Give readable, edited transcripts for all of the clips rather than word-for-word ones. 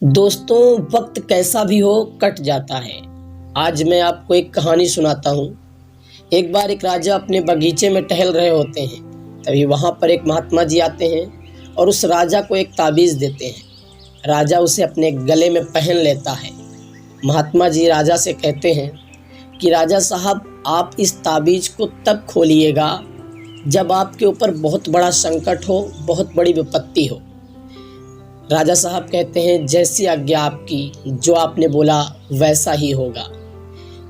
दोस्तों, वक्त कैसा भी हो कट जाता है। आज मैं आपको एक कहानी सुनाता हूँ। एक बार एक राजा अपने बगीचे में टहल रहे होते हैं। तभी वहाँ पर एक महात्मा जी आते हैं और उस राजा को एक ताबीज़ देते हैं। राजा उसे अपने गले में पहन लेता है। महात्मा जी राजा से कहते हैं कि राजा साहब, आप इस ताबीज़ को तब खोलिएगा जब आपके ऊपर बहुत बड़ा संकट हो, बहुत बड़ी विपत्ति हो। राजा साहब कहते हैं, जैसी आज्ञा आपकी, जो आपने बोला वैसा ही होगा।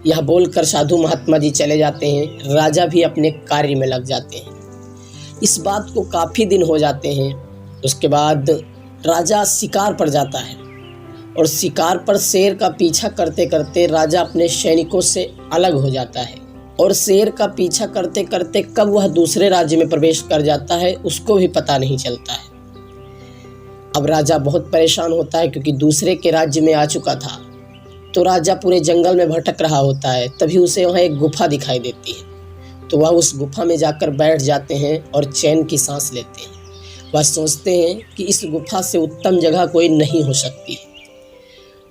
यह बोलकर साधु महात्मा जी चले जाते हैं। राजा भी अपने कार्य में लग जाते हैं। इस बात को काफ़ी दिन हो जाते हैं। उसके बाद राजा शिकार पर जाता है और शिकार पर शेर का पीछा करते करते राजा अपने सैनिकों से अलग हो जाता है और शेर का पीछा करते करते कब वह दूसरे राज्य में प्रवेश कर जाता है उसको भी पता नहीं चलता है। अब राजा बहुत परेशान होता है क्योंकि दूसरे के राज्य में आ चुका था। तो राजा पूरे जंगल में भटक रहा होता है। तभी उसे वहाँ एक गुफा दिखाई देती है। तो वह उस गुफा में जाकर बैठ जाते हैं और चैन की सांस लेते हैं। वह सोचते हैं कि इस गुफा से उत्तम जगह कोई नहीं हो सकती।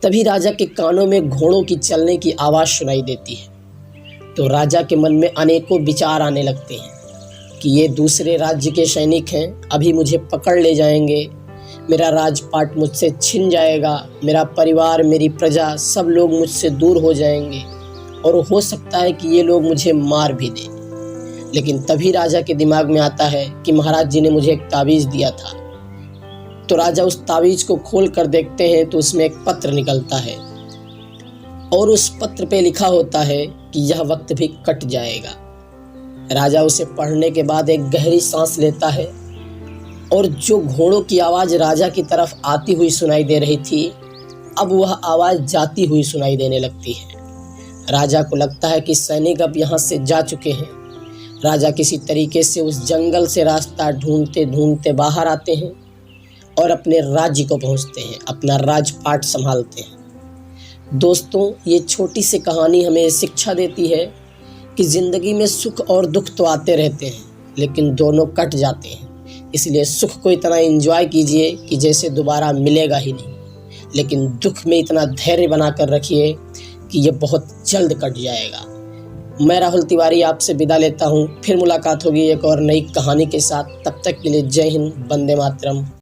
तभी राजा के कानों में घोड़ों की चलने की आवाज़ सुनाई देती है। तो राजा के मन में अनेकों विचार आने लगते हैं कि ये दूसरे राज्य के सैनिक हैं, अभी मुझे पकड़ ले जाएंगे, मेरा राजपाट मुझसे छिन जाएगा, मेरा परिवार, मेरी प्रजा, सब लोग मुझसे दूर हो जाएंगे और हो सकता है कि ये लोग मुझे मार भी दें। लेकिन तभी राजा के दिमाग में आता है कि महाराज जी ने मुझे एक ताबीज़ दिया था। तो राजा उस ताबीज़ को खोल कर देखते हैं तो उसमें एक पत्र निकलता है और उस पत्र पे लिखा होता है कि यह वक्त भी कट जाएगा। राजा उसे पढ़ने के बाद एक गहरी सांस लेता है और जो घोड़ों की आवाज़ राजा की तरफ आती हुई सुनाई दे रही थी, अब वह आवाज़ जाती हुई सुनाई देने लगती है। राजा को लगता है कि सैनिक अब यहाँ से जा चुके हैं। राजा किसी तरीके से उस जंगल से रास्ता ढूंढते ढूंढते बाहर आते हैं और अपने राज्य को पहुँचते हैं, अपना राजपाट संभालते हैं। दोस्तों, ये छोटी सी कहानी हमें शिक्षा देती है कि ज़िंदगी में सुख और दुख तो आते रहते हैं, लेकिन दोनों कट जाते हैं। इसलिए सुख को इतना एंजॉय कीजिए कि जैसे दोबारा मिलेगा ही नहीं, लेकिन दुख में इतना धैर्य बना कर रखिए कि ये बहुत जल्द कट जाएगा। मैं राहुल तिवारी आपसे विदा लेता हूँ। फिर मुलाकात होगी एक और नई कहानी के साथ। तब तक के लिए जय हिंद, वंदे मातरम।